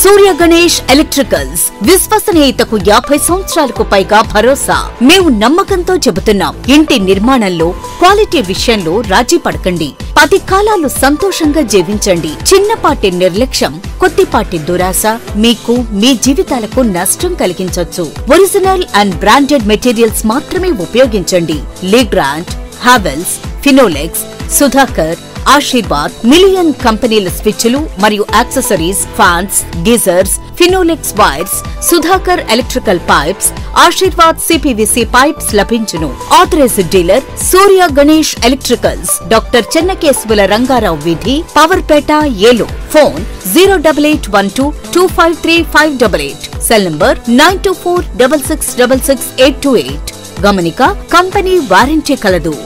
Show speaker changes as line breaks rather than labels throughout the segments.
సూర్య Ganesh electricals విశ్వసనీయతకు 50 సంవత్సరాలకు పైగా భరోసా. మేము నమ్మకంతో చెబుతున్నాం, ఇంటి నిర్మాణంలో క్వాలిటీ విషయంలో రాజీ పడకండి. 10 కాలాలు సంతోషంగా జీవించండి. చిన్నపాటి నిర్లక్ష్యం, కొద్దిపాటి దురాశ మీకు మీ జీవితాలకు నష్టం కలిగించొచ్చు. ఒరిజినల్ అండ్ బ్రాండెడ్ మెటీరియల్స్ మాత్రమే ఉపయోగించండి. లీగ్రాండ్, హావెల్స్, ఫినోలెక్స్, సుధాకర్, ఆశీర్వాద్ మిలియన్ కంపెనీల స్విచ్లు మరియు accessories, fans, geysers, Finolex wires, Sudhakar electrical pipes, Ashirvad CPVC pipes లభించును. Authorised dealer Surya Ganesh electricals, doctor చెన్నకేశవుల Rangarao వీధి, Powerpet, Eluru. Phone 08812253588. Cell number 9246666828. గమనిక, కంపెనీ వారంటీ కలదు.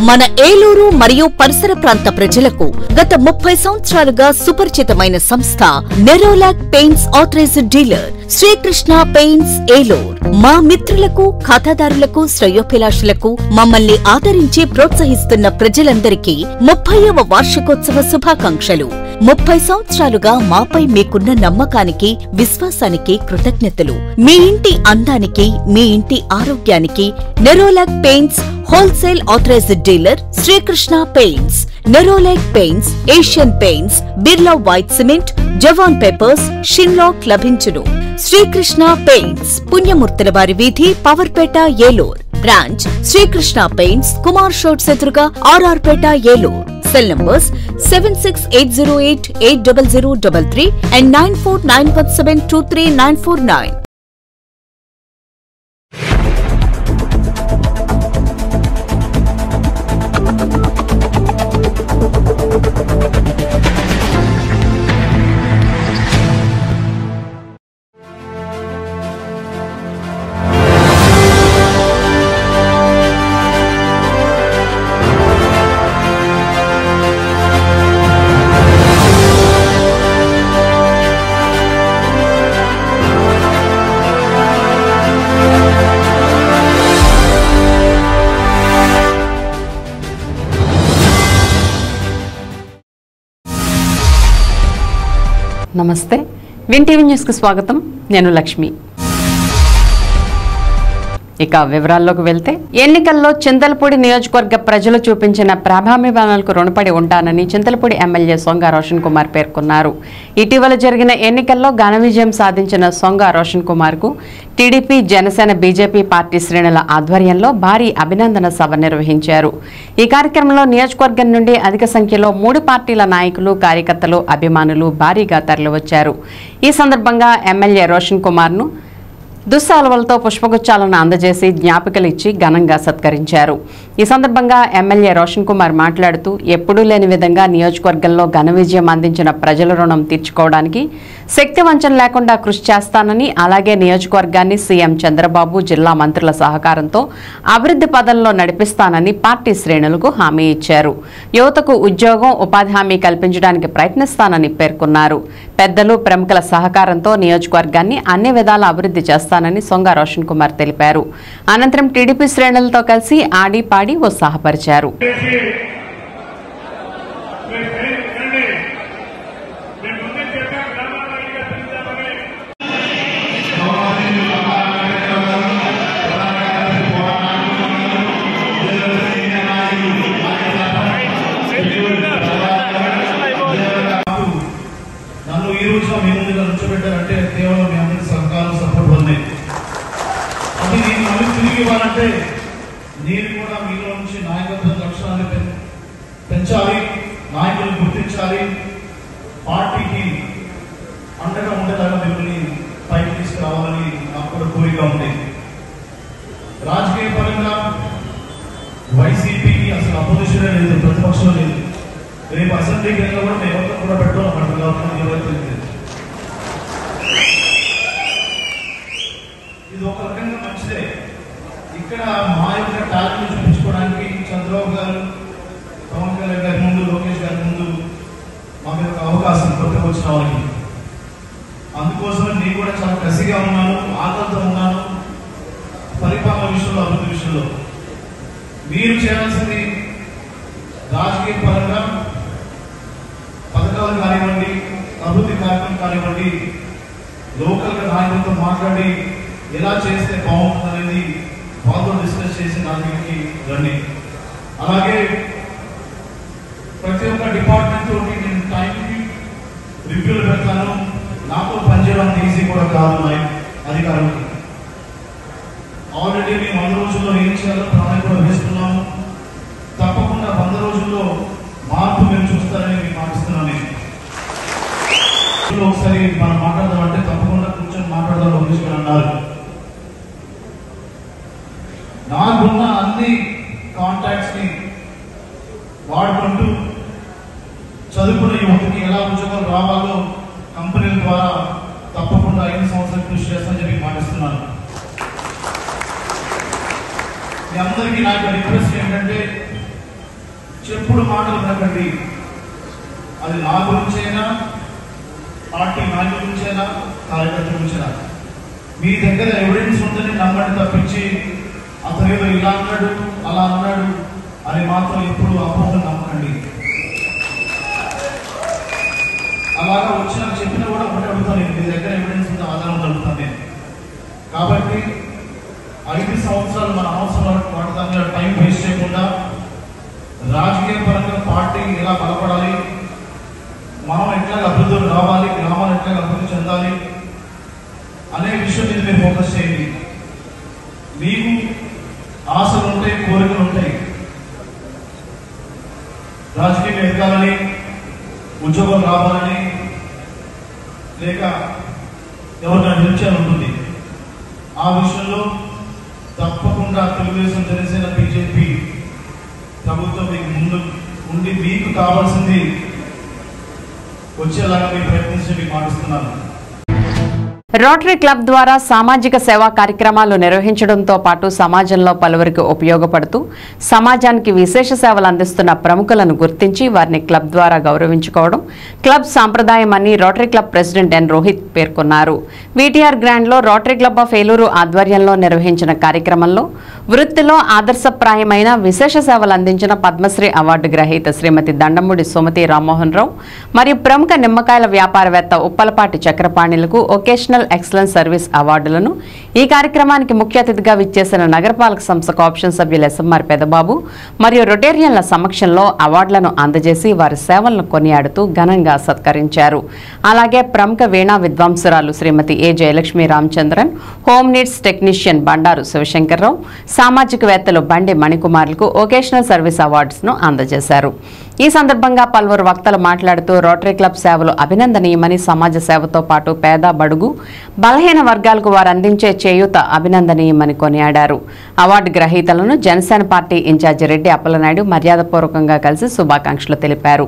మన ఏలూరు మరియు పరిసర ప్రాంత ప్రజలకు గత 30 సంవత్సరాలుగా సుపరిచితమైన సంస్థ Nerolac paints authorised dealer Srikrishna paints Eluru. మా మిత్రులకు, ఖాతాదారులకు, శ్రేయోభిలాషులకు మమ్మల్ని ఆదరించి ప్రోత్సహిస్తున్న ప్రజలందరికీ 30వ వార్షికోత్సవ శుభాకాంక్షలు. 30 సంవత్సరాలుగా మాపై మీకున్న నమ్మకానికి, విశ్వాసానికి కృతజ్ఞతలు. మీ ఇంటి అందానికి, మీ ఇంటి ఆరోగ్యానికి Nerolac paints wholesale authorized dealer Srikrishna paints. Nerolac paints, Asian paints, Birla white cement, Jawan papers, షిన్లాక్ లభించును. శ్రీకృష్ణ పెయింట్స్, పుణ్యమూర్తుల వారి వీధి, పవర్పేట, ఏలూరు. బ్రాంచ్ శ్రీకృష్ణ పెయింట్స్, కుమార్ షోట్స్ ఎదురుగా, RR Peta, Eluru. Cell numbers 7680880033 and 9491723949.
నమస్తే, విన్ టీవీ న్యూస్ కు స్వాగతం. నేను లక్ష్మి. ఇక వివరాల్లోకి వెళ్తే, ఎన్నికల్లో చింతలపూడి నియోజకవర్గ ప్రజలు చూపించిన ప్రాభామివానాలకు రుణపడి ఉంటానని చింతలపూడి ఎమ్మెల్యే సొంగ రోషన్ కుమార్ పేర్కొన్నారు. ఇటీవల జరిగిన ఎన్నికల్లో ఘన విజయం సాధించిన సొంగ రోషన్ కుమార్ కు టీడీపీ, జనసేన, బీజేపీ పార్టీ శ్రేణుల ఆధ్వర్యంలో భారీ అభినందన సభ నిర్వహించారు. ఈ కార్యక్రమంలో నియోజకవర్గం నుండి అధిక సంఖ్యలో 3 పార్టీల నాయకులు, కార్యకర్తలు, అభిమానులు భారీగా తరలివచ్చారు. ఈ సందర్భంగా ఎమ్మెల్యే రోషన్ కుమార్ ను దుస్సాలువలతో పుష్పగుచ్చాలను అందజేసి జ్ఞాపికలు ఇచ్చి ఘనంగా సత్కరించారు. ఈ సందర్భంగా ఎమ్మెల్యే రోషన్ కుమార్ మాట్లాడుతూ, ఎప్పుడూ లేని విధంగా నియోజకవర్గంలో ఘన విజయం అందించిన ప్రజల రుణం తీర్చుకోవడానికి శక్తి వంచన లేకుండా కృషి చేస్తానని, అలాగే నియోజకవర్గాన్ని సీఎం చంద్రబాబు, జిల్లా మంత్రుల సహకారంతో అభివృద్ధి పదంలో నడిపిస్తానని పార్టీ శ్రేణులకు హామీ ఇచ్చారు. యువతకు ఉద్యోగం, ఉపాధి హామీ కల్పించడానికి ప్రయత్నిస్తానని పేర్కొన్నారు. పెద్దలు, ప్రముఖుల సహకారంతో నియోజకవర్గాన్ని అన్ని విధాల అభివృద్ధి చేస్తానని సొంగ రోషన్ కుమార్ తెలిపారు. అనంతరం టీడీపీ శ్రేణులతో కలిసి ఆడి పాడి ఉత్సాహపరిచారు.
నన్ను ఈ రోజు మీ ముందు నుంచోబెట్టారంటే కేవలం మీ అందరి సహకారం, సపోర్ట్ ఉంది. అది నేను మళ్ళీ తిరిగి ఇవ్వాలంటే నేను కూడా మీలో నుంచి నాయకత్వ లక్షణాన్ని పెంచాలి, నాయకులు గుర్తించాలి, పార్టీకి అండగా ఉండేలాగా మిమ్మల్ని పైకి తీసుకురావాలని నాకు కూడా కోరిక ఉంది. రాజకీయ పరంగా వైసీపీకి అసలు అపోజిషన్ లేదు, ప్రతిపక్షం లేదు. రేపు అసెంబ్లీకి వెళ్ళినా కూడా మేము ఎవరితో కూడా పెట్టడం అక్కడ కాబట్టి ఎవరైతే ఇది ఒక రకంగా మంచిదే. ఇక్కడ మా యొక్క టాలెంట్ చూపించుకోవడానికి చంద్రబాబు గారు, పవన్ కళ్యాణ్ గారి ముందు, లోకేష్ గారి ముందు మాకు ఒక అవకాశం కొత్తగా వచ్చిన వాళ్ళకి. అందుకోసమే నేను కూడా చాలా కసిగా ఉన్నాను, ఆకలితో ఉన్నాను. పరిపాలన విషయంలో, అభివృద్ధి విషయంలో మీరు చేయాల్సింది రాజకీయ పరంగా పథకాలు కానివ్వండి, కానివ్వండి, లోకల్గా నాయకులతో మాట్లాడి ఎలా చేస్తే బాగుంటుంది అనేది వాళ్ళతో డిస్కస్ చేసి నా దగ్గరికి రండి. అలాగే ప్రతి ఒక్క డిపార్ట్మెంట్ తోటి నేను టైంకి రివ్యూలు పెడతాను. నాతో పనిచేయడం ఈజీ కూడా కాదు మా అధికారులకి. ఆల్రెడీ మేము 100 రోజుల్లో ఏం చేయాలో ప్రణాళిక కూడా వేస్తున్నాము. తప్పకుండా 100 రోజుల్లో మార్పు మీరు చూస్తారని మీకు మాటిస్తున్నాను. నేను ఒకసారి మనం మాట్లాడదామంటే తప్పకుండా కూర్చొని మాట్లాడదాం లోకేశ్వర్ అన్నారు. నాకున్న అన్ని కాంటాక్ట్స్ ని వాడుకుంటూ చదువుకున్న యువతకి ఎలా ఉద్యోగాలు రావాలో కంపెనీల ద్వారా తప్పకుండా 5 సంవత్సరాలు కృషి చేస్తానని చెప్పి మాటిస్తున్నాను. మీ అందరికీ నాకు రిక్వెస్ట్ ఏంటంటే, చెప్పుడు మాటలు వినకండి. అది నా గురించైనా, పార్టీ నాయకుల గురించైనా, కార్యకర్తల గురించైనా. మీ దగ్గర ఎవిడెన్స్ ఉందని నమ్మండి తప్పించి అతను ఏదో ఇలా అన్నాడు అలా అన్నాడు అని మాత్రం ఎప్పుడు అపోహలు నమ్మకండి. అలాగా వచ్చి నాకు చెప్పినా కూడా ఒకటి అడుగుతాను, మీ దగ్గర ఎవిడెన్స్ ఉందా, ఆధారం అడుగుతాను నేను. కాబట్టి 5 సంవత్సరాలు మన అవసరం వాటి దాని టైం వేస్ట్ చేయకుండా రాజకీయ పరంగా పార్టీ ఎలా బలపడాలి, మనం ఎట్లా అభివృద్ధి రావాలి, గ్రామాలు ఎట్లా అభివృద్ధి చెందాలి అనే విషయం మీద మీరు ఫోకస్ చేయండి. మీకు ఆశలు ఉంటాయి, కోరికలు ఉంటాయి. రాజకీయం ఎదగాలని, ఉద్యోగం రావాలని, లేక ఎవరికైనా నిలిచాలని ఉంటుంది. ఆ విషయంలో తప్పకుండా తెలుగుదేశం, జనసేన, బీజేపీ ప్రభుత్వం మీకు ముందు ఉండి మీకు కావాల్సింది వచ్చేలాగా మీరు ప్రయత్నించి మీకు మాటిస్తున్నాను.
రోటరీ క్లబ్ ద్వారా సామాజిక సేవా కార్యక్రమాలు నిర్వహించడంతో పాటు సమాజంలో పలువురికి ఉపయోగపడుతూ సమాజానికి విశేష సేవలు అందిస్తున్న ప్రముఖులను గుర్తించి వారిని క్లబ్ ద్వారా గౌరవించుకోవడం క్లబ్ సాంప్రదాయమని Rotary club president N Rohit పేర్కొన్నారు. వీటీఆర్ గ్రాండ్లో రోటరీ క్లబ్ ఆఫ్ ఏలూరు ఆధ్వర్యంలో నిర్వహించిన కార్యక్రమంలో వృత్తిలో ఆదర్శప్రాయమైన విశేష సేవలు అందించిన పద్మశ్రీ అవార్డు గ్రహీత శ్రీమతి దండమూడి సుమతి రామ్మోహన్ రావు మరియు ప్రముఖ నిమ్మకాయల వ్యాపారవేత్త ఉప్పలపాటి చక్రపాణిలకు ఒకేషనల్ ఎక్సలెన్స్ సర్వీస్ అవార్డులను ఈ కార్యక్రమానికి ముఖ్య అతిథిగా విచ్చేసిన నగరపాలక సంస్థ కోఆప్షన్ సభ్యులు ఎస్ఎంఆర్ పెదబాబు మరియు రొటేరియన్ల సమక్షంలో అవార్డులను అందజేసి వారి సేవలను కొనియాడుతూ ఘనంగా సత్కరించారు. అలాగే ప్రముఖ వీణా విద్వాంసురాలు Shrimati A Jayalakshmi Ramachandran, home needs technician Bandaru Sivasankararao, సామాజికవేత్తలు బండి మణికుమార్లకు ఒకేషనల్ సర్వీస్ అవార్డ్స్ను అందజేశారు. ఈ సందర్భంగా పలువురు వక్తలు మాట్లాడుతూ రోటరీ క్లబ్ సేవలు అభినందనీయమని, సమాజ సేవతో పాటు పేద, బడుగు, బలహీన వర్గాలకు వారు అందించే చేయూత అభినందనీయమని కొనియాడారు. అవార్డు గ్రహీతలను జనసేన పార్టీ ఇన్ఛార్జి రెడ్డి అప్పలనాయుడు మర్యాదపూర్వకంగా కలిసి శుభాకాంక్షలు తెలిపారు.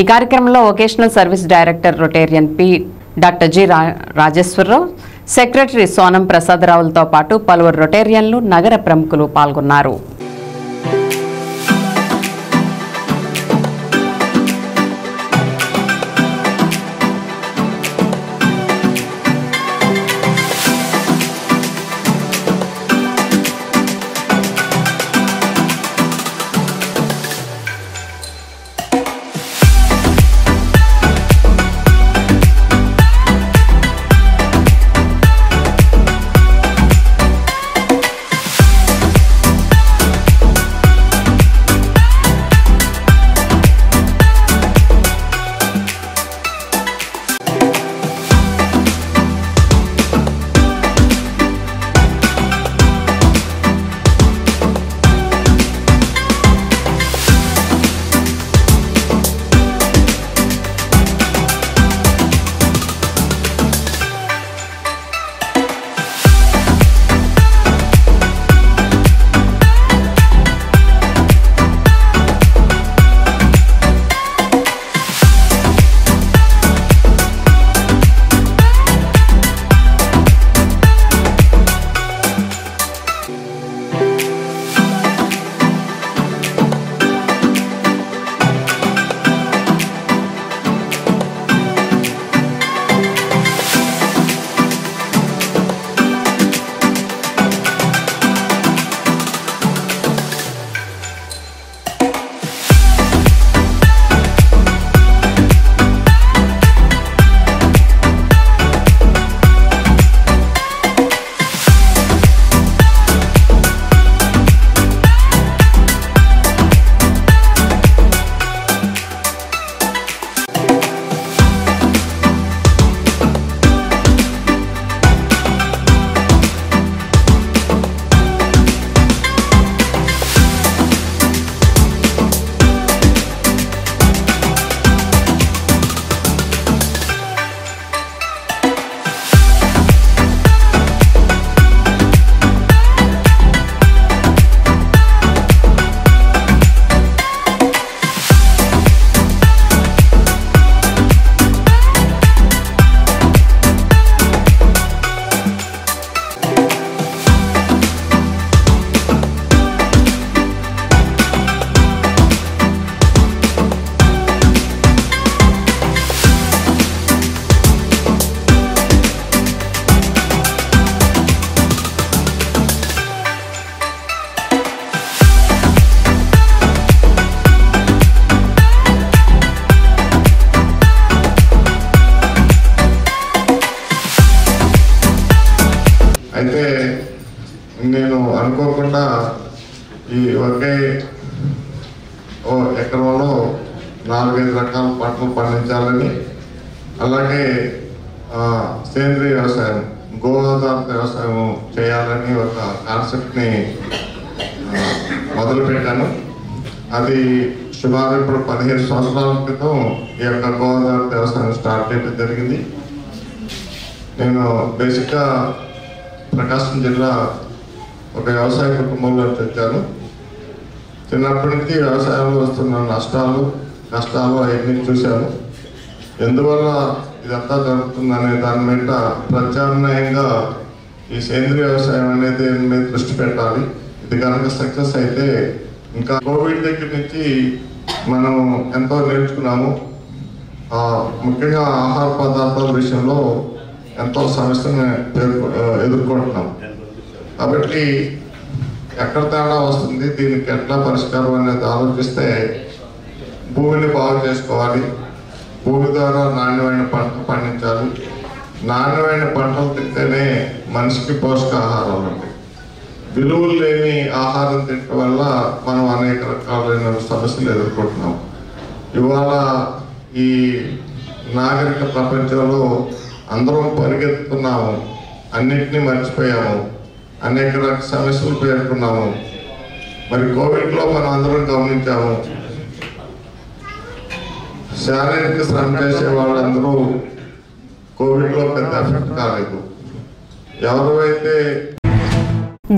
ఈ కార్యక్రమంలో vocational service director Rotarian P doctor G Rajeswararao, secretary Sonam ప్రసాదరావులతో పాటు పలువురు రొటేరియన్లు, నగర ప్రముఖులు పాల్గొన్నారు.
అనుకోకుండా ఈ ఒకే ఎకరంలో 4-5 రకాల పంటలు పండించాలని, అలాగే సేంద్రీయ వ్యవసాయం, గోదావరి వ్యవసాయం చేయాలని ఒక కాన్సెప్ట్ని మొదలుపెట్టాను. అది సుమారు ఇప్పుడు 15 సంవత్సరాల క్రితం ఈ యొక్క గోదావరి వ్యవసాయం స్టార్ట్ చేయడం జరిగింది. నేను బేసిక్గా ప్రకాశం జిల్లా ఒక వ్యవసాయ కుటుంబంలో తెచ్చాను. చిన్నప్పటి నుంచి వ్యవసాయంలో వస్తున్న నష్టాలు కష్టాలు అవన్నీ చూశాను. ఎందువల్ల ఇదంతా జరుగుతుందనే దాని మీద ప్రత్యామ్నాయంగా ఈ సేంద్రీయ వ్యవసాయం అనేది మీద దృష్టి పెట్టాలి. ఇది కనుక సక్సెస్ అయితే ఇంకా కోవిడ్ దగ్గర నుంచి మనం ఎంతో నేర్చుకున్నాము. ముఖ్యంగా ఆహార పదార్థాల విషయంలో ఎంతో సమస్యను ఎదుర్కొంటున్నాం. కాబట్టి ఎక్కడ తేడా వస్తుంది, దీనికి ఎట్లా పరిష్కారం అనేది ఆలోచిస్తే భూమిని బాగు చేసుకోవాలి, భూమి ద్వారా నాణ్యమైన పంటలు పండించాలి. నాణ్యమైన పంటలు తింటేనే మనిషికి పోషకాహారం ఉంటాయి. విలువలు లేని ఆహారం తినడం వల్ల మనం అనేక రకాలైన సమస్యలు ఎదుర్కొంటున్నాం. ఇవాళ ఈ నాగరిక ప్రపంచంలో అందరం పరిగెత్తుతున్నాము, అన్నింటినీ మర్చిపోయాము, అనేక రకాల సమస్యలు పేర్కొన్నాము. మరి కోవిడ్లో మనం అందరం గమనించాము, శారీరక శ్రమ చేసే వాళ్ళందరూ కోవిడ్లో పెద్ద ఎఫెక్ట్ కాలేదు. ఎవరైతే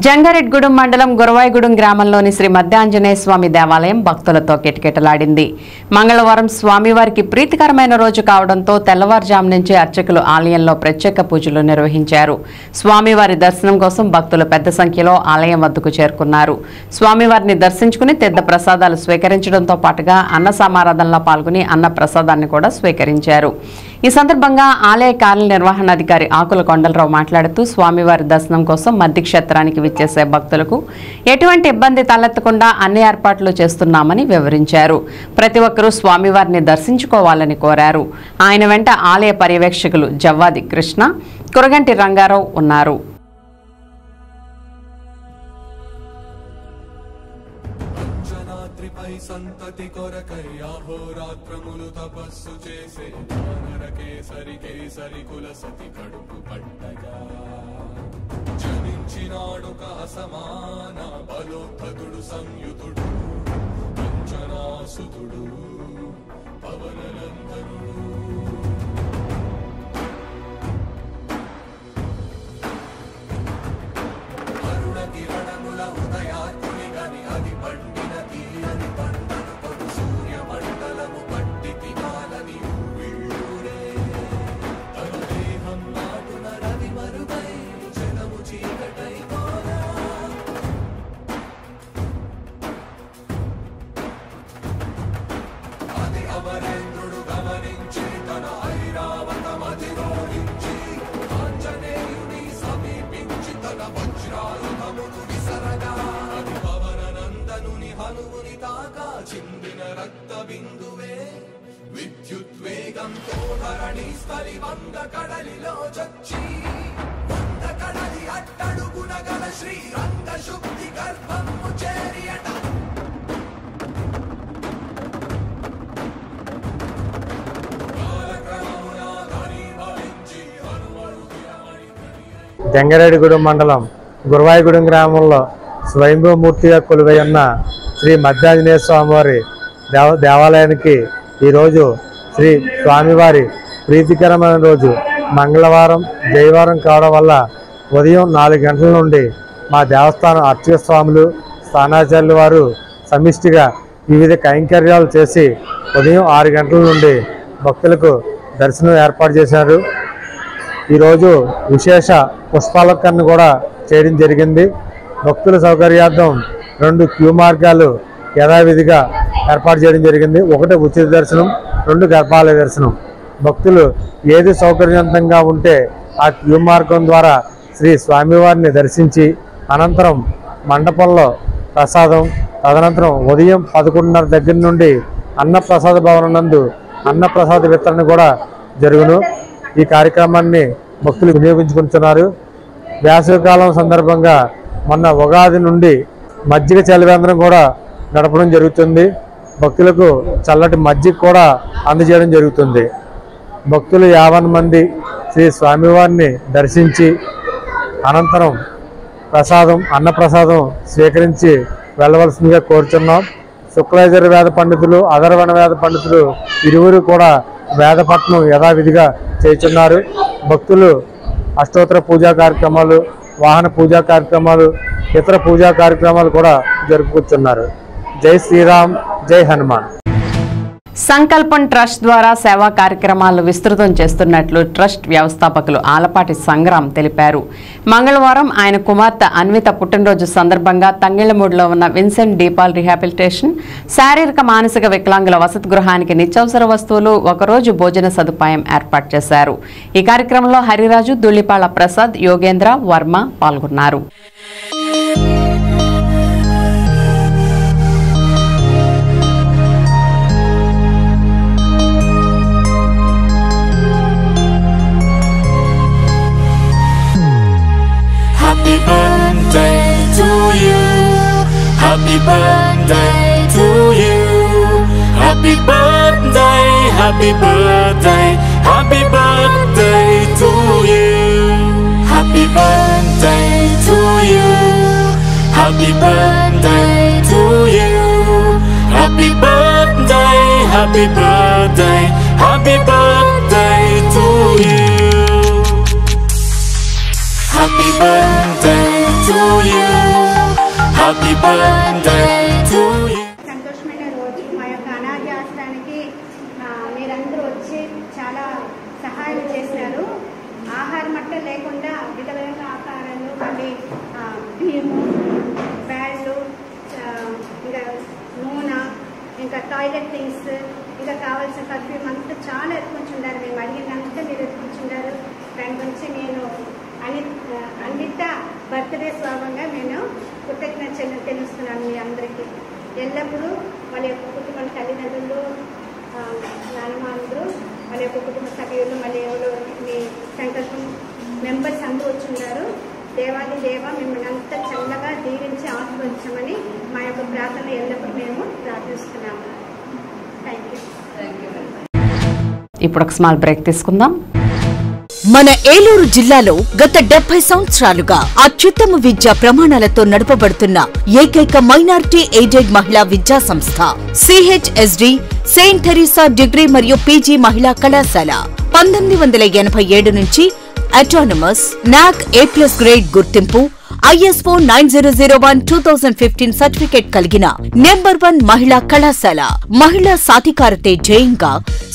జంగారెడ్గూడెం మండలం గురవాయిగూడెం గ్రామంలోని శ్రీ మధ్యాంజనేయ స్వామి దేవాలయం భక్తులతో కిటకిటలాడింది. మంగళవారం స్వామివారికి ప్రీతికరమైన రోజు కావడంతో తెల్లవారుజాము నుంచి అర్చకులు ఆలయంలో ప్రత్యేక పూజలు నిర్వహించారు. స్వామివారి దర్శనం కోసం భక్తులు పెద్ద సంఖ్యలో ఆలయం వద్దకు చేరుకున్నారు. స్వామివారిని దర్శించుకుని తీర్థ ప్రసాదాలు స్వీకరించడంతో పాటుగా అన్న సమారాధనలో పాల్గొని అన్న ప్రసాదాన్ని కూడా స్వీకరించారు. ఈ సందర్భంగా ఆలయ కార్యనిర్వహణాధికారి ఆకుల కొండలరావు మాట్లాడుతూ స్వామివారి దర్శనం కోసం మద్ది క్షేత్రానికి విచ్చేసే భక్తులకు ఎటువంటి ఇబ్బంది తలెత్తకుండా అన్ని ఏర్పాట్లు చేస్తున్నామని వివరించారు. ప్రతి ఒక్కరూ స్వామివారిని దర్శించుకోవాలని కోరారు. ఆయన వెంట ఆలయ పర్యవేక్షకులు జవ్వాది కృష్ణ, కురగంటి రంగారావు ఉన్నారు.
సంతతి కొరకై అహోరాత్రములు తపస్సు చేసే కేసరి కుల సతి కడుపు పట్టగా జనించినాడు సమాన బలోద్ధతుడు సంయుతుడు పంచనాసుతుడు పవననందనుడు అరుణ కిరణముల ఉదయాత్ముని గని అది పండిన తీరని పంటను కొడు సూర్య మండలము పట్టి తినాలని ఉవ్విళ్ళూరే తన దేహం నాటున రవి మరుగై జనము చీకటై కోరా అది అమరేంద్రుడు గమనించి తన ఐరావతమధిరోహించి ఆంజనేయుని సమీపించి తన వజ్రాయుధమును విసరగా అది పవననందనుని హనుముని తాకా చిందిన రక్త బిందువే విద్యుద్వేగంతో ధరణి స్థలి వంద కడలిలో చచ్చి వంద కడలి అట్టడుగున గల శ్రీరంగ శుద్ధి గర్భము చేరియట
జంగారెడ్డిగూడెం మండలం గురవాయిగూడెం గ్రామంలో స్వయంభూమూర్తిగా కొలువై ఉన్న శ్రీ మధ్యాంజనేయ స్వామివారి దేవాలయానికి ఈరోజు శ్రీ స్వామివారి ప్రీతికరమైన రోజు మంగళవారం జయవారం కావడం వల్ల ఉదయం 4 గంటల నుండి మా దేవస్థానం అర్చక స్వాములు స్థానాచార్యుల వారు సమిష్టిగా వివిధ కైంకర్యాలు చేసి ఉదయం 6 గంటల నుండి భక్తులకు దర్శనం ఏర్పాటు చేశారు. ఈరోజు విశేష పుష్పాలంకరణ కూడా చేయడం జరిగింది. భక్తుల సౌకర్యార్థం 2 క్యూ మార్గాలు యథావిధిగా ఏర్పాటు చేయడం జరిగింది. 1 ఉచిత దర్శనం, 2 గర్భాలయ దర్శనం. భక్తులు ఏది సౌకర్యవంతంగా ఉంటే ఆ క్యూ మార్గం ద్వారా శ్రీ స్వామివారిని దర్శించి అనంతరం మండపంలో ప్రసాదం, తదనంతరం ఉదయం 11:30 దగ్గర నుండి అన్నప్రసాద భవనం నందు అన్నప్రసాద వితరణ కూడా జరుగును. ఈ కార్యక్రమాన్ని భక్తులు వినియోగించుకుంటున్నారు. వేసవికాలం సందర్భంగా మొన్న ఉగాది నుండి మజ్జిగ చలివేంద్రం కూడా నడపడం జరుగుతుంది. భక్తులకు చల్లటి మజ్జిగ కూడా అందజేయడం జరుగుతుంది. భక్తులు 50 మంది శ్రీ స్వామివారిని దర్శించి అనంతరం అన్నప్రసాదం స్వీకరించి వెళ్ళవలసిందిగా కోరుచున్నాం. శుక్లాచార్య వేద పండితులు, అధర్వణ వేద పండితులు ఇరువురు కూడా వేదపట్నం యథావిధిగా చేస్తున్నారు. భక్తులు అష్టోత్తర పూజా కార్యక్రమాలు, వాహన పూజా కార్యక్రమాలు, ఇతర పూజా కార్యక్రమాలు కూడా జరుపుకుంటున్నారు. జై శ్రీరామ్, జై హనుమాన్.
సంకల్పం ట్రస్ట్ ద్వారా సేవా కార్యక్రమాలు విస్తృతం చేస్తున్నట్లు ట్రస్ట్ వ్యవస్థాపకులు ఆలపాటి సంగ్రామ్ తెలిపారు. మంగళవారం ఆయన కుమార్తె అన్విత పుట్టినరోజు సందర్భంగా తంగిళ్లమూడిలో ఉన్న విన్సెంట్ డీపాల్ రిహాబిలిటేషన్, శారీరక మానసిక వికలాంగుల వసతి గృహానికి నిత్యావసర వస్తువులు, ఒకరోజు భోజన సదుపాయం ఏర్పాటు చేశారు. ఈ కార్యక్రమంలో హరిరాజు, దుళ్లిపాళ్ల ప్రసాద్, యోగేంద్ర, వర్మ పాల్గొన్నారు.
Happy birthday to you. Happy birthday to you. Happy birthday, happy birthday, happy birthday to you. Happy birthday to you. Happy birthday to you. Happy birthday, happy birthday, happy birthday to you. Happy birthday to you. Happy birthday to you.
సంతోషమైన రోజు. మా యొక్క అనాథ ఆశ్రమానికి మీరందరూ వచ్చి చాలా సహాయం చేశారు. ఆహారం మట్ట లేకుండా విధమైన ఆహారాలు, మళ్ళీ బియ్యము, బ్యాళ్ళు, ఇంకా నూనె, ఇంకా టాయిలెట్ థింగ్స్, ఇంకా కావాల్సిన పర్ఫ్యూమ్ అంతా చాలా ఎత్తుకుంటున్నారు. మేము అడిగినంతా మీరు ఎత్తుకుంటున్నారు. దాని గురించి నేను అన్నిట బర్త్డే స్వభావంగా నేను కృతజ్ఞత తెలుస్తున్నాను మీ అందరికీ. ఎల్లప్పుడూ వాళ్ళ యొక్క కుటుంబ తల్లిదండ్రులు, నాన్నమ్మ అందరూ, వాళ్ళ యొక్క కుటుంబ సభ్యులు, మళ్ళీ ఎవరు మీ సంకల్పం మెంబర్స్ అందరూ వచ్చున్నారు. దేవాది దేవ మిమ్మల్ని అంతా చల్లగా దీవించి ఆశీర్వదించమని మా యొక్క ప్రార్థన ఎల్లప్పుడూ మేము ప్రార్థిస్తున్నాము. Thank you.
ఇప్పుడు ఒక స్మాల్ బ్రేక్ తీసుకుందాం.
మన ఏలూరు జిల్లాలో గత 70 సంవత్సరాలుగా అత్యుత్తమ విద్యా ప్రమాణాలతో నడపబడుతున్న ఏకైక మైనారిటీ ఎయిడెడ్ మహిళా విద్యా సంస్థ సిహెచ్ఎస్డి సెయింట్ థెరీసా డిగ్రీ మరియు పీజీ మహిళా కళాశాల 1987 నుంచి అటానమస్ నాక్ A+ గ్రేడ్ గుర్తింపు, ISO 9001:2015 సర్టిఫికేట్ కలిగిన #1 మహిళా కళాశాల. మహిళా సాధికారతే ధ్యేయంగా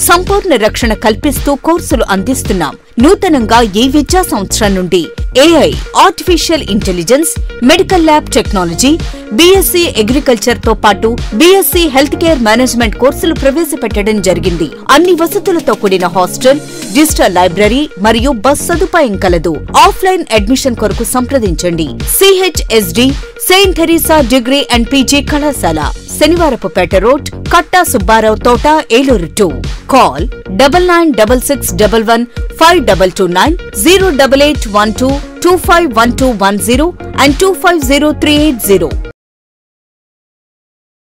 సంపూర్ణ రక్షణ కల్పిస్తూ కోర్సులు అందిస్తున్నాం. నూతనంగా ఈ విద్యా సంవత్సరం నుండి AI, artificial intelligence, medical lab technology, BSc agriculture తో పాటు BSc హెల్త్ కేర్ మేనేజ్మెంట్ కోర్సులు ప్రవేశపెట్టడం జరిగింది. అన్ని వసతులతో కూడిన హాస్టల్, డిజిటల్ లైబ్రరీ మరియు బస్ సదుపాయం కలదు. ఆఫ్లైన్ అడ్మిషన్ కొరకు సంప్రదించండి. CHSD saint Theresa degree and PG కళాశాల, శనివారపుపేట రోడ్, కట్టా సుబ్బారావు తోట, ఏలూరు 2. Call 9966115229 08812 251210 and 250380.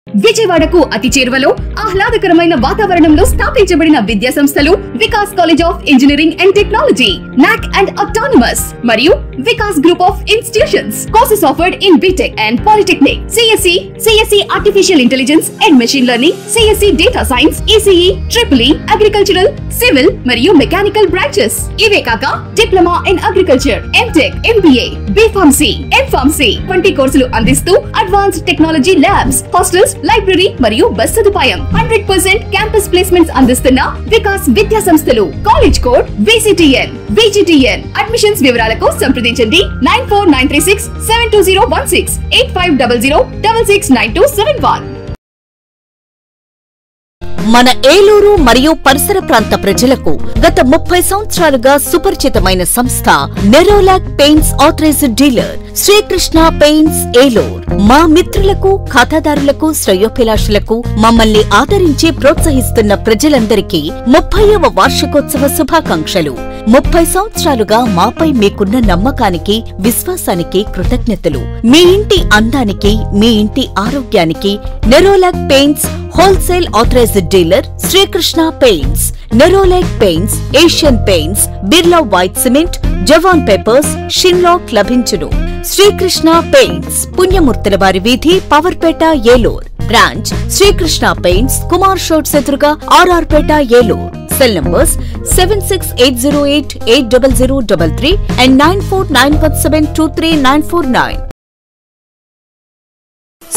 విజయవాడకు అతి చేరువలో ఆహ్లాదకరమైన వాతావరణంలో స్థాపించబడిన విద్యా సంస్థలు Vikas college of engineering and technology, NAAC and autonomous మరియు Vikas group of institutions. Courses offered in BTech and polytechnic, CSC artificial intelligence and machine learning, CSC data science, ECE, triple agricultural, civil మరియు మెకానికల్ బ్రాంచెస్. ఇవే కాక diploma in agriculture, MTech, MBA, BPharmacy, MPharmacy వంటి కోర్సులు అందిస్తూ advanced technology labs, hostels, library మరియు bus సదుపాయం. 100% campus placements అందిస్తున్న వికాస్ విద్యా సంస్థలు. College code VGTN. అడ్మిషన్స్ వివరాలకు సంప్రదించండి 9493672016 8500669271.
మన ఏలూరు మరియు పరిసర ప్రాంత ప్రజలకు గత 30 సంవత్సరాలుగా సుపరిచితమైన సంస్థ Nerolac paints authorised dealer Srikrishna paints Eluru. మా మిత్రులకు, ఖాతాదారులకు, శ్రేయోభిలాషులకు మమ్మల్ని ఆదరించి ప్రోత్సహిస్తున్న ప్రజలందరికీ 30వ వార్షికోత్సవ శుభాకాంక్షలు. 30 సంవత్సరాలుగా మాపై మీకున్న నమ్మకానికి, విశ్వాసానికి కృతజ్ఞతలు. మీ ఇంటి అందానికి, మీ ఇంటి ఆరోగ్యానికి Nerolac paints wholesale authorized dealer Srikrishna paints. Nerolac paints, Asian paints, Birla white cement, Jawan papers, షిన్లాక్ లభించును. శ్రీకృష్ణ పెయింట్స్, పుణ్యమూర్తుల వారి వీధి, పవర్పేట, ఏలూర్. బ్రాంచ్ శ్రీకృష్ణ పెయింట్స్, కుమార్ షోట్స్ ఎదురుగా, RR Peta, Eluru. Cell numbers 7680880033 and 9491723949.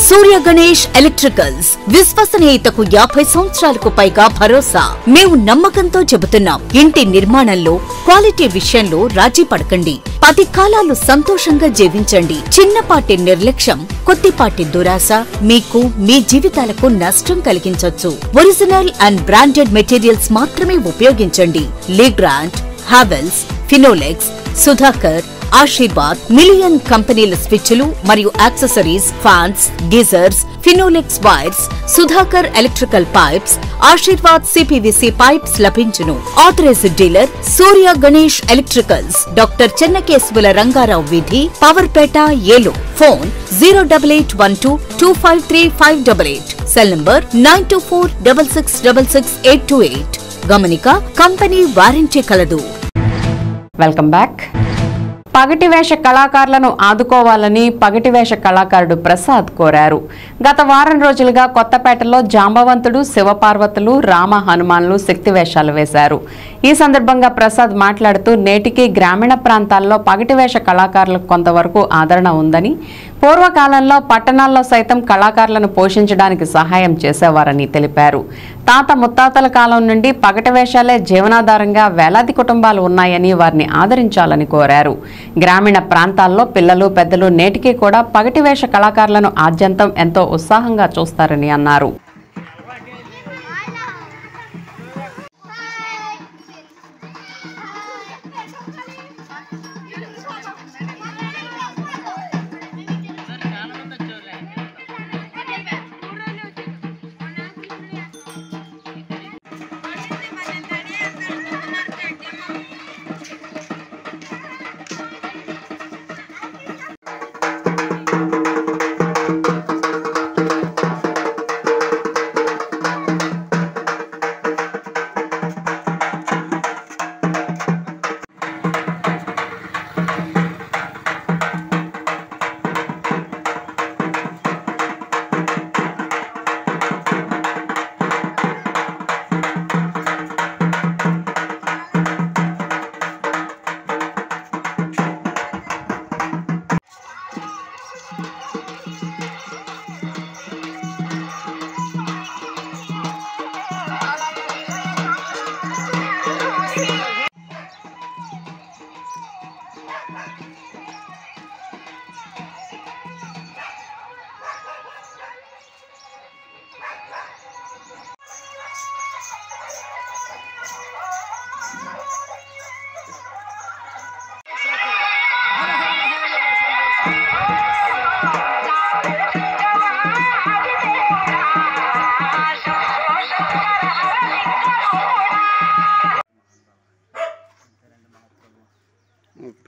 Surya Ganesh electricals, విశ్వసనీయతకు 50 సంవత్సరాలకు పైగా భరోసా. మేము నమ్మకంతో చెబుతున్నాం, ఇంటి నిర్మాణంలో క్వాలిటీ విషయంలో రాజీ పడకండి. 10 కాలాలు సంతోషంగా జీవించండి. చిన్నపాటి నిర్లక్ష్యం, కొద్దిపాటి దురాశ మీకు మీ జీవితాలకు నష్టం కలిగించొచ్చు. ఒరిజినల్ అండ్ బ్రాండెడ్ మెటీరియల్స్ మాత్రమే ఉపయోగించండి. లీగ్రాండ్, హావెల్స్, ఫినోలెక్స్, సుధాకర్, ఆశీర్వాద్, మిలియన్ కంపెనీల స్విచ్లు మరియు accessories, fans, geysers, Finolex wires, Sudhakar electrical pipes, Ashirvad CPVC pipes లభించును. Authorised dealer Surya Ganesh electricals, doctor చెన్నకేశవుల Rangarao వీధి, Powerpet, Eluru. Phone 08812253588. Cell number 9246666828. గమనిక, కంపెనీ వారంటీ కలదు.
Welcome back. పగటివేష కళాకారులను ఆదుకోవాలని పగటివేష కళాకారుడు ప్రసాద్ కోరారు. గత వారం రోజులుగా కొత్తపేటలో జాంబవంతుడు, శివపార్వతులు, రామ హనుమాన్లు శక్తి వేషాలు వేశారు. ఈ సందర్భంగా ప్రసాద్ మాట్లాడుతూ నేటికి గ్రామీణ ప్రాంతాల్లో పగటివేష కళాకారులకు కొంతవరకు ఆదరణ ఉందని, పూర్వకాలంలో పట్టణాల్లో సైతం కళాకారులను పోషించడానికి సహాయం చేసేవారని తెలిపారు. తాత ముత్తాతల కాలం నుండి పగటి వేషాలే జీవనాధారంగా వేలాది కుటుంబాలు ఉన్నాయని వారిని ఆదరించాలని కోరారు. గ్రామీణ ప్రాంతాల్లో పిల్లలు, పెద్దలు నేటికి కూడా పగటి వేష కళాకారులను ఆద్యంతం ఎంతో ఉత్సాహంగా చూస్తారని అన్నారు.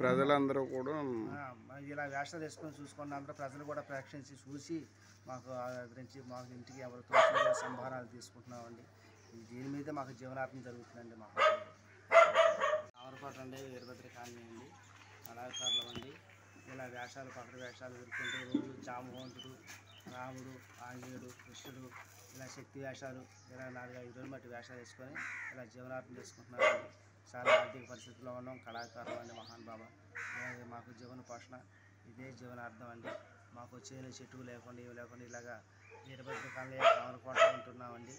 ప్రజలందరూ కూడా
ఇలా వేషాలు వేసుకొని చూసుకున్న అందరూ ప్రజలు కూడా ప్రేక్షించి చూసి మాకు ఆదరించి మాకు ఇంటికి ఎవరు తోచిన సంభారాలు తీసుకుంటున్నామండి. దీని మీద మాకు జీవనార్థం జరుగుతుందండి. మాకు ఆవరకోట అండి, వీరభద్ర కాలనీ అండి, కళాకారులు అండి. ఇలా వేషాలు పక్కన వేషాలు ఎదుర్కొంటూ రోజు జామవంతుడు, రాముడు, ఆంజనేయుడు, కృష్ణుడు ఇలా శక్తి వేషాలు 24-25 రోజులు మట్టి వేషాలు వేసుకొని ఇలా జీవనార్థం చేసుకుంటున్నామండి. చాలా ఆర్థిక పరిస్థితుల్లో ఉన్నాం. కళాకారులు అండి, మహాన్ బాబా మాకు జీవన పోషణ ఇదే జీవనార్థం అండి. మాకు చేను చెట్టు లేకుండా ఇవి లేకుండా ఇలాగా వీరభద్ర కాలనీ ఆవరకోట ఉంటున్నామండి.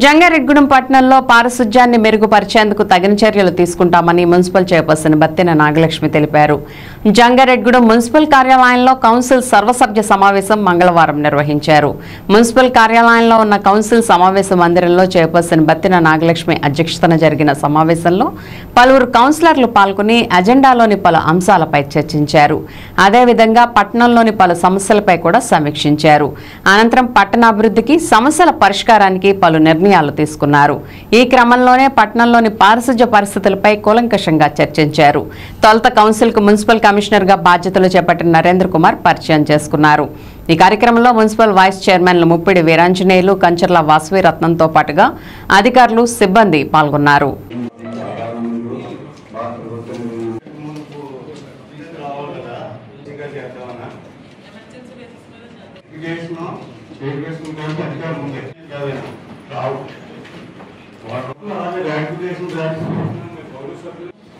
జంగారెడ్గూడెం పట్టణంలో పారిశుధ్యాన్ని మెరుగుపరిచేందుకు తగిన చర్యలు తీసుకుంటామని మున్సిపల్ చైర్పర్సన్ బత్తిన నాగలక్ష్మి తెలిపారు. జంగారెడ్గూడెం మున్సిపల్ కార్యాలయంలో కౌన్సిల్ సర్వసభ్య సమావేశం మంగళవారం నిర్వహించారు. మున్సిపల్ కార్యాలయంలో ఉన్న కౌన్సిల్ సమావేశ మందిరంలో చైర్పర్సన్ బత్తిన నాగలక్ష్మి అధ్యక్షతన జరిగిన సమావేశంలో పలువురు కౌన్సిలర్లు పాల్గొని అజెండాలోని పలు అంశాలపై చర్చించారు. అదేవిధంగా పట్టణంలోని పలు సమస్యలపై కూడా సమీక్షించారు. అనంతరం పట్టణాభివృద్ధికి, సమస్యల పరిష్కారానికి పలు నిర్ణయాలు తీసుకున్నారు. ఈ క్రమంలోనే పట్టణంలోని పారిశుధ్య పరిస్థితులపై కూలంకషంగా చర్చించారు. తొలుత కౌన్సిల్కు మున్సిపల్ కమిషనర్గా బాధ్యతలు చేపట్టిన నరేంద్ర కుమార్ పరిచయం చేసుకున్నారు. ఈ కార్యక్రమంలో మున్సిపల్ వైస్ చైర్మన్లు ముప్పిడి వీరాంజనేయులు, కంచర్ల వాసవిరత్నంతో పాటుగా అధికారులు, సిబ్బంది పాల్గొన్నారు.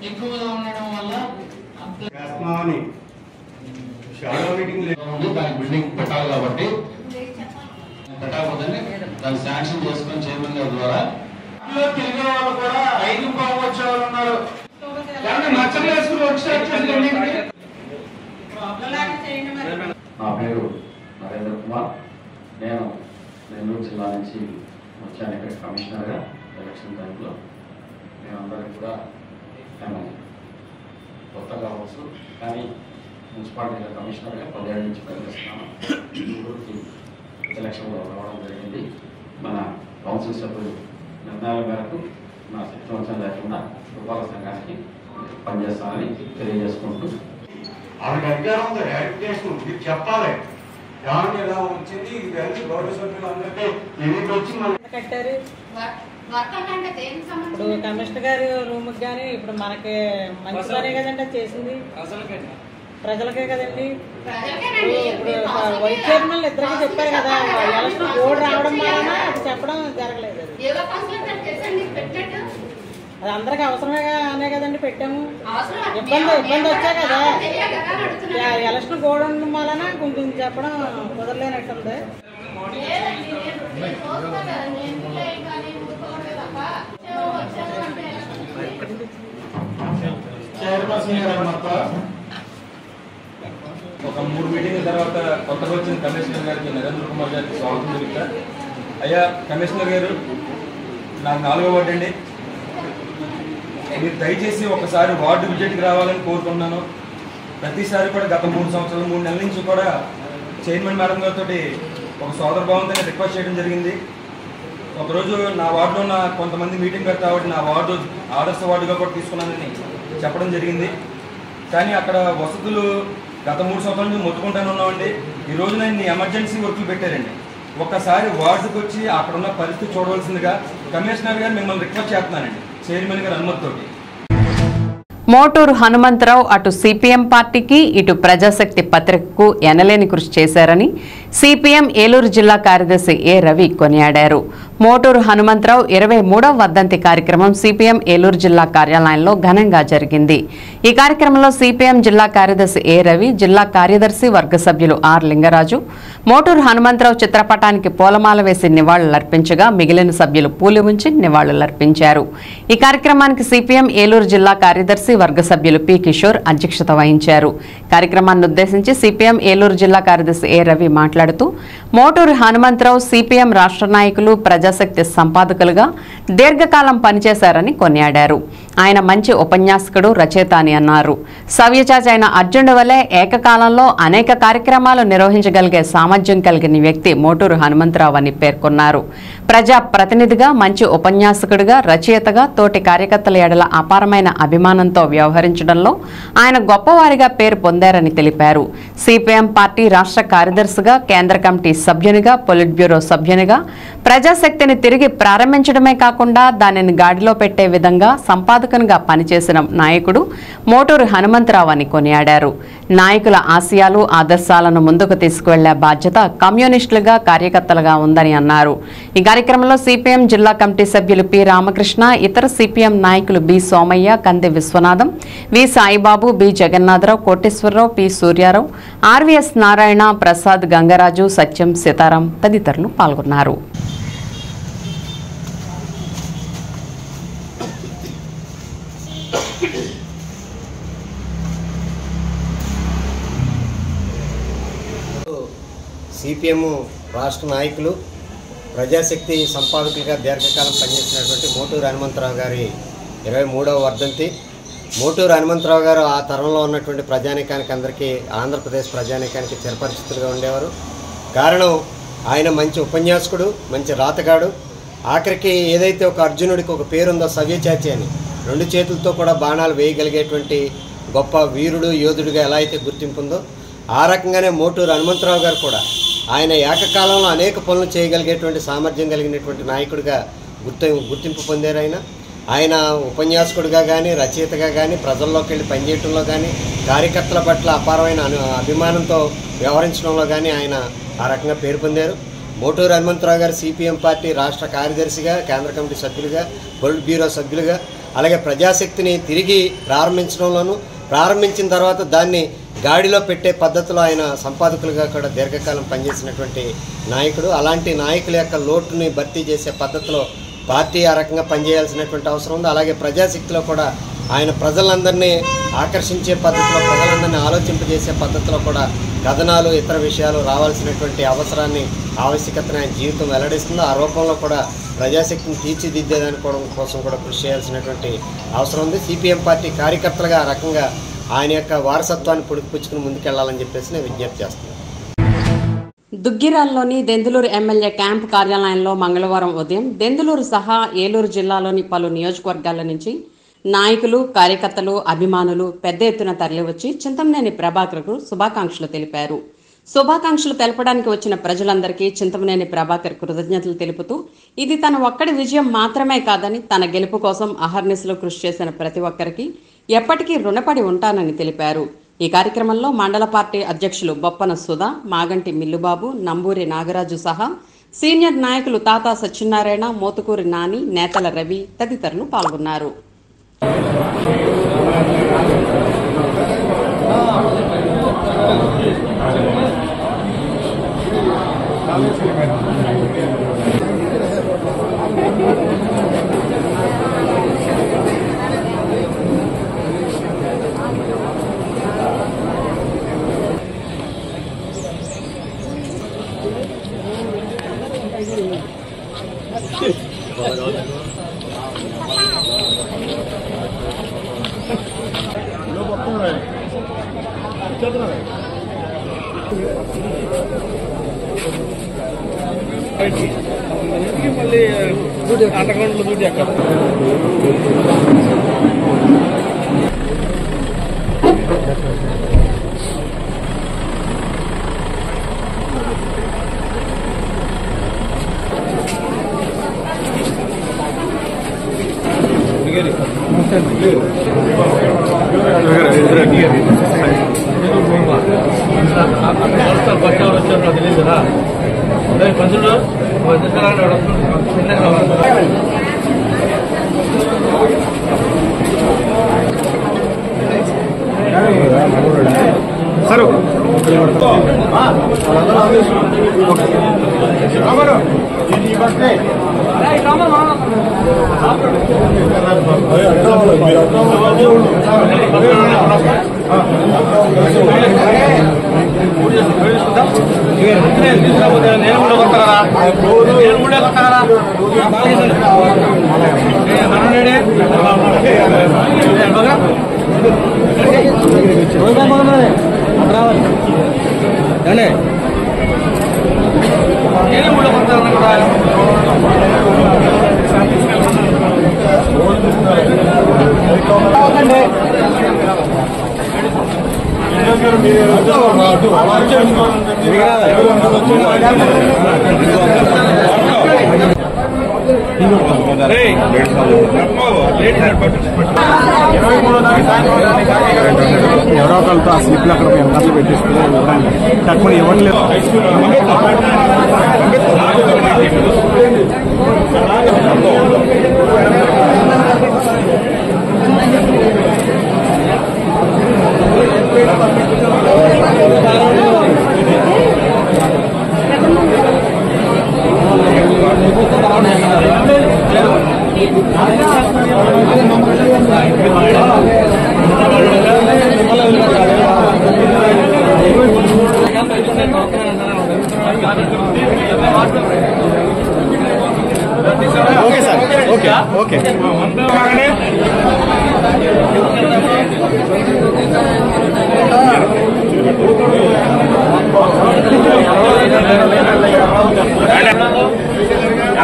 ఎక్కువగా ఉండడం వల్ల దానికి బిల్డింగ్ పెట్టాలి కాబట్టి పెట్టకపోతే దాన్ని శాంక్షన్ చేసుకుని చైర్మన్ గారి ద్వారా తిరిగే వాళ్ళు కూడా 5 పావు వచ్చే వాళ్ళు ఉన్నారు. నా పేరు నరేంద్ర కుమార్. నేను నెల్లూరు జిల్లా నుంచి వచ్చాను ఇక్కడ కమిషనర్గా ఎలక్షన్ టైంలో. మేమందరం కూడా నేను కొత్తగా కావచ్చు కానీ మున్సిపాలిటీలో కమిషనర్గా 10 ఏళ్ళ నుంచి పనిచేస్తున్నాను. ఊరికి ఎలక్షన్లో రావడం జరిగింది. మన కౌన్సిల్ సభ్యులు నిర్ణయాల మేరకు నా శక్తి వంచన లేకుండా రూపాల సంఘానికి పనిచేస్తానని తెలియజేసుకుంటూ ఆవిడ అధికారం ఉంది. యాక్టివేషన్ మీరు చెప్పాలి దాని ఎలా వచ్చింది ఇది అన్ని గౌరవ సభ్యులు అందరికీ ఎన్నిక వచ్చి
కట్టారు. ఇప్పుడు కమిషనర్ గారి రూమ్ కానీ ఇప్పుడు మనకి మంచి పనే కదండి అది చేసింది, ప్రజలకే కదండి. ఇప్పుడు వైస్ చైర్మన్ ఇద్దరికి చెప్పారు కదా, ఎలక్షన్ కోడ్ రావడం వలన అది చెప్పడం జరగలేదు. అది అందరికి అవసరమే అనే కదండి పెట్టాము. ఇబ్బంది వచ్చా కదా, ఎలక్షన్ కోడ్ ఉండడం వలన కొంచెం చెప్పడం కుదరలేనట్టుంది.
ఒక 3 మీటింగ్ల తర్వాత కొత్తగా వచ్చిన కమిషనర్ గారికి నరేంద్ర కుమార్ గారికి స్వాగతం చెప్తా. అయ్యా కమిషనర్ గారు, నాకు 4వ వార్డు అండి. మీరు దయచేసి ఒకసారి వార్డు విజిట్కి రావాలని కోరుకున్నాను. ప్రతిసారి కూడా గత 3 సంవత్సరాలు 3 నెలల నుంచి కూడా చైర్మన్ మేడం గారితో ఒక సోదరభావంతో రిక్వెస్ట్ చేయడం జరిగింది. ఒకరోజు నా వార్డులో ఉన్న కొంతమంది మీటింగ్ పెడతా కాబట్టి నా వార్డు ఆదర్శ వార్డుగా కూడా తీసుకున్నానని చెప్పడం జరిగింది. కానీ అక్కడ వసతులు గత 3 సంవత్సరాల నుంచి మొత్తుకుంటానే ఉన్నామండి. ఈ రోజున ఇన్ని ఎమర్జెన్సీ వర్క్లు పెట్టారండి. ఒక్కసారి వార్డుకు వచ్చి అక్కడున్న పరిస్థితి చూడవలసిందిగా కమిషనర్ గారు మిమ్మల్ని రిక్వెస్ట్ చేస్తున్నానండి, చైర్మన్ గారి అనుమతితోటి.
మోటూరు హనుమంతరావు అటు సిపిఎం పార్టీకి ఇటు ప్రజాశక్తి పత్రికకు ఎనలేని కృషి చేశారని సిపిఎం ఏలూరు జిల్లా కార్యదర్శి ఏ రవి కొనియాడారు. మోటూరు హనుమంతరావు 23వ వర్ధంతి కార్యక్రమం సిపిఎం ఏలూరు జిల్లా కార్యాలయంలో ఘనంగా జరిగింది. ఈ కార్యక్రమంలో సిపిఎం జిల్లా కార్యదర్శి ఏ రవి, జిల్లా కార్యదర్శి వర్గ సభ్యులు ఆర్ లింగరాజు మోటూరు హనుమంతరావు చిత్రపటానికి పూలమాల వేసి నివాళులర్పించగా మిగిలిన సభ్యులు పూలు ఉంచి నివాళులర్పించారు. ఈ కార్యక్రమానికి సిపిఎం ఏలూరు జిల్లా కార్యదర్శి వర్గ సభ్యులు పి కిషోర్ అధ్యక్షత వహించారు. కార్యక్రమాన్ని ఉద్దేశించి సిపిఎం ఏలూరు జిల్లా కార్యదర్శి ఏ రవి మాట్లాడుతూ మోటూరు హనుమంతరావు సిపిఎం రాష్ట్ర నాయకులు, ప్రజాశక్తి సంపాదకులుగా దీర్ఘకాలం పనిచేశారని కొనియాడారు. ఆయన మంచి ఉపన్యాసకుడు, రచయిత అని అన్నారు. సవ్యచాచి అయిన అర్జునుడి వలె ఏకకాలంలో అనేక కార్యక్రమాలు నిర్వహించగలిగే సామర్థ్యం కలిగిన వ్యక్తి మోటూరు హనుమంతరావు అని పేర్కొన్నారు. ప్రజా ప్రతినిధిగా, మంచి ఉపన్యాసకుడిగా, రచయితగా, తోటి కార్యకర్తల ఎడల అపారమైన అభిమానంతో వ్యవహరించడంలో ఆయన గొప్పవారిగా పేరు పొందారని తెలిపారు. సిపిఎం పార్టీ రాష్ట్ర కార్యదర్శిగా, కేంద్ర కమిటీ సభ్యునిగా, పొలిట్ బ్యూరో సభ్యునిగా ప్రజాశక్తిని తిరిగి ప్రారంభించడమే కాకుండా దానిని గాడిలో పెట్టే విధంగా సంపాదకునిగా పనిచేసిన నాయకుడు మోటూరు హనుమంతరావు అని కొనియాడారు. నాయకుల ఆశయాలు, ఆదర్శాలను ముందుకు తీసుకువెళ్లే బాధ్యత కమ్యూనిస్టులుగా, కార్యకర్తలుగా ఉందని అన్నారు. ఈ కార్యక్రమంలో సిపిఎం జిల్లా కమిటీ సభ్యులు పి రామకృష్ణ, ఇతర సిపిఎం నాయకులు B Somayya, Kandi Viswanatham, V Saibabu, B Jagannatharao, Koteswararao, P Suryarao, RVS Narayana, Prasad, Gangaraju, Satyam, Sitaram తదితరులు పాల్గొన్నారు.
సిపిఎం రాష్ట్ర నాయకులు, ప్రజాశక్తి సంపాదకులుగా దీర్ఘకాలం పనిచేసినటువంటి మోటూరు హనుమంతరావు గారి 23వ వర్ధంతి. మోటూరు హనుమంతరావు గారు ఆ తరంలో ఉన్నటువంటి ప్రజానీకానికి అందరికీ, ఆంధ్రప్రదేశ్ ప్రజానీకానికి చిరపరిచితులుగా ఉండేవారు. కారణం ఆయన మంచి ఉపన్యాసకుడు, మంచి రాతగాడు, ఆఖరికి ఏదైతే ఒక అర్జునుడికి ఒక పేరుందో సవ్యచాచి అని, 2 చేతులతో కూడా బాణాలు వేయగలిగేటువంటి గొప్ప వీరుడు యోధుడిగా ఎలా అయితే గుర్తింపు ఉందో, ఆ రకంగానే మోటూరు హనుమంతరావు గారు కూడా ఆయన ఏకకాలంలో అనేక పనులు చేయగలిగేటువంటి సామర్థ్యం కలిగినటువంటి నాయకుడిగా గుర్తింపు పొందారు. ఆయన ఉపన్యాసకుడిగా కానీ, రచయితగా కానీ, ప్రజల్లోకి వెళ్ళి పనిచేయడంలో కానీ, కార్యకర్తల పట్ల అపారమైన అభిమానంతో వ్యవహరించడంలో కానీ ఆయన ఆ రకంగా పేరు పొందారు. మోటూరు హనుమంతరావు గారు సిపిఎం పార్టీ రాష్ట్ర కార్యదర్శిగా, కేంద్ర కమిటీ సభ్యులుగా, పొలిట్ బ్యూరో సభ్యులుగా, అలాగే ప్రజాశక్తిని తిరిగి ప్రారంభించడంలోనూ, ప్రారంభించిన తర్వాత దాన్ని గాడిలో పెట్టే పద్ధతిలో ఆయన సంపాదకులుగా కూడా దీర్ఘకాలం పనిచేసినటువంటి నాయకుడు. అలాంటి నాయకుల యొక్క లోటుని భర్తీ చేసే పద్ధతిలో పార్టీ ఆ రకంగా పనిచేయాల్సినటువంటి అవసరం ఉంది. అలాగే ప్రజాశక్తిలో కూడా ఆయన ప్రజలందరినీ ఆకర్షించే పద్ధతిలో, ప్రజలందరినీ ఆలోచింపజేసే పద్ధతిలో కూడా కథనాలు, ఇతర విషయాలు రావాల్సినటువంటి అవసరాన్ని, ఆవశ్యకతను ఆయన జీవితం వెల్లడిస్తుంది. ఆ రూపంలో కూడా ప్రజాశక్తిని తీర్చిదిద్దేదాని కోసం కూడా కృషి చేయాల్సినటువంటి అవసరం ఉంది. సిపిఎం పార్టీ కార్యకర్తలుగా ఆ రకంగా ఆయన యొక్క వారసత్వాన్ని పుడిపుచ్చుకుని ముందుకెళ్లాలని చెప్పేసి నేను విజ్ఞప్తి చేస్తున్నాను.
దుగ్గిరాల్లోని దెందులూరు ఎమ్మెల్యే క్యాంపు కార్యాలయంలో మంగళవారం ఉదయం దెందులూరు సహా ఏలూరు జిల్లాలోని పలు నియోజకవర్గాల నుంచి నాయకులు, కార్యకర్తలు, అభిమానులు పెద్ద ఎత్తున తరలివచ్చి చింతమనేని ప్రభాకర్కు శుభాకాంక్షలు తెలిపారు. శుభాకాంక్షలు తెలపడానికి వచ్చిన ప్రజలందరికీ చింతమనేని ప్రభాకర్ కృతజ్ఞతలు తెలుపుతూ ఇది తన ఒక్కడి విజయం మాత్రమే కాదని, తన గెలుపు కోసం అహర్నిశలు కృషి చేసిన ప్రతి ఒక్కరికి ఎప్పటికీ రుణపడి ఉంటానని తెలిపారు. ఈ కార్యక్రమంలో మండల పార్టీ అధ్యక్షులు బొప్పన సుధా, మాగంటి మిల్లుబాబు, నంబూరి నాగరాజు సహా సీనియర్ నాయకులు తాతా సత్యనారాయణ, మోతుకూరి నాని, నేతల రవి తదితరులు పాల్గొన్నారు.
మళ్ళీ అండర్గ్రౌండ్ లో డ్యూటీ ఎక్కడ వచ్చారు తెలియదు కదా పంచుడు సరే నేను కూడా కొత్తగా ఎవరో ఒకరితో ఆ స్లిప్లు అక్కడ వెనకాల పెట్టిస్తున్నారు తక్కువ ఇవ్వట్లేదు. ఓకే సార్, ఓకే ఓకే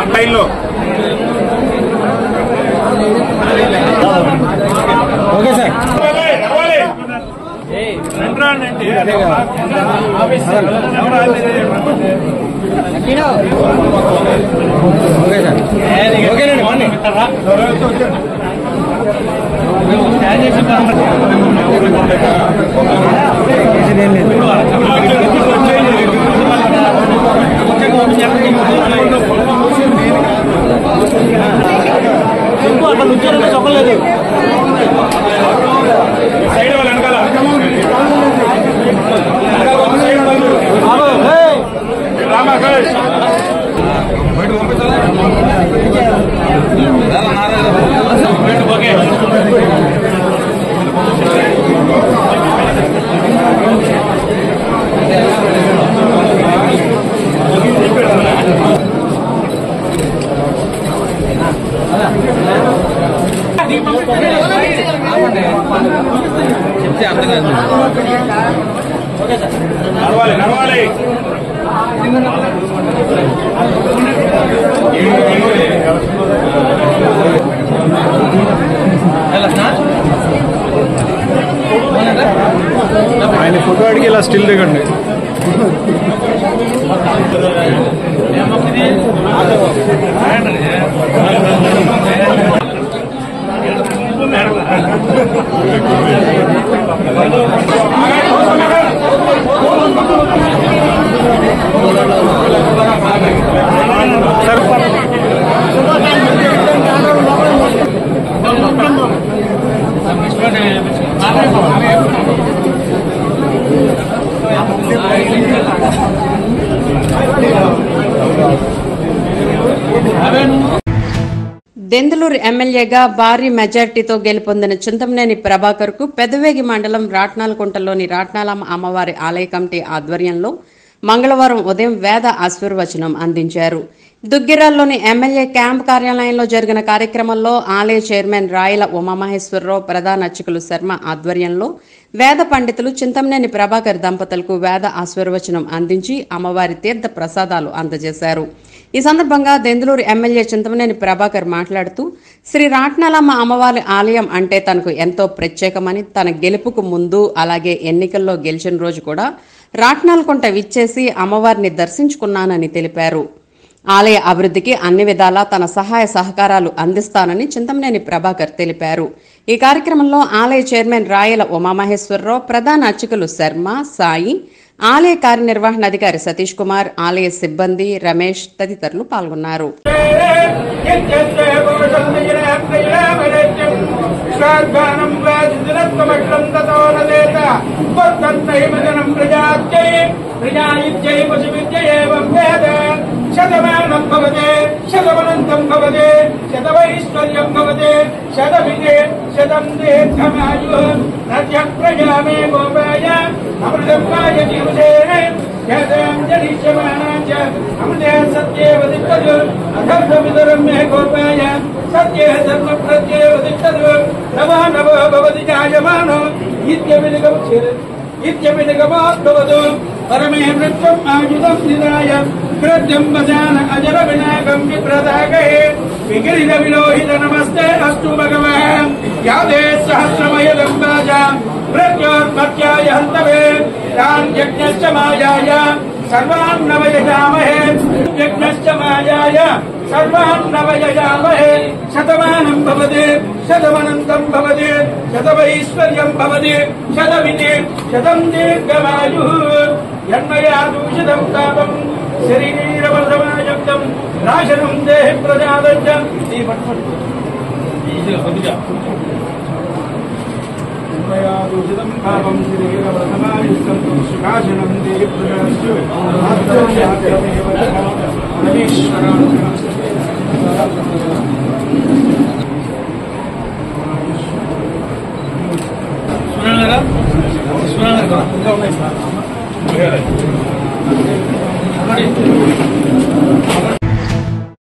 అబ్బాయిలో
అట్లా నుంచారంటే చెప్పలేదు సైడ్ వాళ్ళు వెనకాల రామకృష్ణ చెప్తే అర్థం కాదు నడవాలి నడవాలి ఆయన ఫోటో అడిగి ఇలా స్టిల్ దిగండి
దెందులూరు ఎమ్మెల్యేగా భారీ మెజార్టీతో గెలుపొందిన చింతమనేని ప్రభాకర్ కు పెదవేగి మండలం రాట్నాలకుంటలోని రాట్నాలమ్మ అమ్మవారి ఆలయ కమిటీ ఆధ్వర్యంలో మంగళవారం ఉదయం వేద ఆశీర్వచనం అందించారు. దుగ్గిరాల్లోని ఎమ్మెల్యే క్యాంప్ కార్యాలయంలో జరిగిన కార్యక్రమంలో ఆలయ చైర్మన్ రాయల ఉమామహేశ్వరరావు, ప్రధాన అర్చకులు శర్మ ఆధ్వర్యంలో వేద పండితులు చింతమనేని ప్రభాకర్ దంపతులకు వేద ఆశీర్వచనం అందించి అమ్మవారి తీర్థ ప్రసాదాలు అందజేశారు. ఈ సందర్భంగా దెందులూరు ఎమ్మెల్యే చింతమనేని ప్రభాకర్ మాట్లాడుతూ శ్రీ రాట్నాలమ్మ అమ్మవారి ఆలయం అంటే తనకు ఎంతో ప్రత్యేకమని, తన గెలుపుకు ముందు అలాగే ఎన్నికల్లో గెలిచిన రోజు కూడా రాట్నాలకుంట విచ్చేసి అమ్మవారిని దర్శించుకున్నానని తెలిపారు. ఆలయ అభివృద్ధికి అన్ని విధాలా తన సహాయ సహకారాలు అందిస్తానని చింతమనేని ప్రభాకర్ తెలిపారు. ఈ కార్యక్రమంలో ఆలయ చైర్మన్ రాయల ఉమామహేశ్వరరావు, ప్రధాన అర్చకులు శర్మ, సాయి, ఆలయ కార్యనిర్వహణాధికారి సతీష్ కుమార్, ఆలయ సిబ్బంది, రమేష్ తదితరులు పాల్గొన్నారు.
శతమానం భవతే శతమనంతం భవతే శతవైశ్వర్యం భవతే శతమిదే శతం దీర్ఘమాయు రజ్య ప్రజామే గోపాయ అమృతమాయ జీవసే శతం జనిష్యమానాచ అమృతే సత్యేవ దిక్కదు అధర్మవిదరం మే గోపాయ సత్యే ధర్మ ప్రత్యేవ దిక్కదు నమో నమో భవతి జాయమానో ఇత్యమిదగమాత్మవదు పరమే వృత్తం ఆయుధం నిదాయ కృత్యం వజాన అజర వినాకం విప్రదాగే విగిరిద విలోహిత నమస్తే అస్తు భగవాన్ యాదే సహస్రమయదం వాజా ప్రత్యోర్మత్యాయ హంతవే తాన్ యజ్ఞశ్చ మాయాయ సర్వాన్ నవయజామహే యజ్ఞశ్చ మాయాయ సర్వాన్ నవయజామహే శతమానం భవతే శతమనంతం భవతే శతవైశ్వర్యం భవతే శతమిదే శతం దీర్ఘమాయు యన్మయాదూషితం తాపం శరీరవసమాయుక్తం నాశనం దేహి ప్రజాదజ్జం యన్మయాదూషితం పాపం శరీరవసమాయుక్తం నాశనం దేహి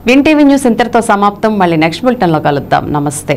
విన్ టీవీ న్యూస్ ఇంతటితో సమాప్తం. మళ్ళీ నెక్స్ట్ బులెటిన్లో కలుద్దాం. నమస్తే.